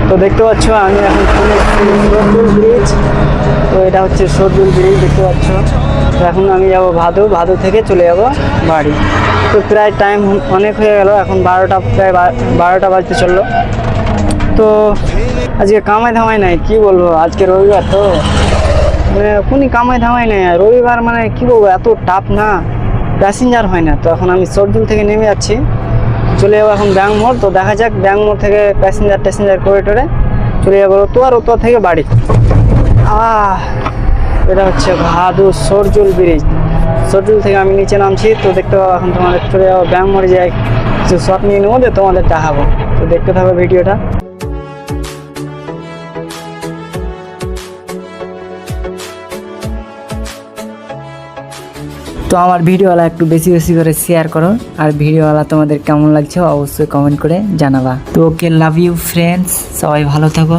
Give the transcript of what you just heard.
তো দেখতে পাচ্ছ আমি এখন সরজুল ব্রিজ। তো এটা হচ্ছে সরজুল ব্রিজ দেখতে পাচ্ছ। তো এখন আমি যাবো ভাদু থেকে চলে যাব বাড়ি। তো প্রায় টাইম অনেক হয়ে গেল, এখন 12টা, প্রায় 12টা বাজতে চললো। তো আজকে কামাই ধামাই নাই, কি বলবো, আজকে রবিবার তো মানে কোনই কামাই ধামাই নাই। রবিবার মানে কি বলবো, এত টাফ না, প্যাসেঞ্জার হয় না। তো এখন আমি সরজুল থেকে নেমে যাচ্ছি, চলে যাবো এখন ব্যাঙ্ক মোড়। তো দেখা যাক ব্যাঙ্ক মোড় থেকে প্যাসেঞ্জার করে টোরে চলে যাবো রতুয়া থেকে বাড়ি। এটা হচ্ছে সরজুল ব্রিজ। সরজুল থেকে আমি নিচে নামছি। তো দেখতে পাবো এখন তোমাদের চলে যাবো ব্যাঙ্ক মোড়ে, যাই কিছু শট নিয়ে নেবো, দিয়ে তোমাদের দেখাবো। তো দেখতে থাকো ভিডিওটা। তো আমার ভিডিওওয়ালা একটু বেশি বেশি করে শেয়ার করো, আর ভিডিওওয়ালা তোমাদের কেমন লাগছে অবশ্যই কমেন্ট করে জানাবা। তো ওকে, লাভ ইউ ফ্রেন্ডস, সবাই ভালো থাকো।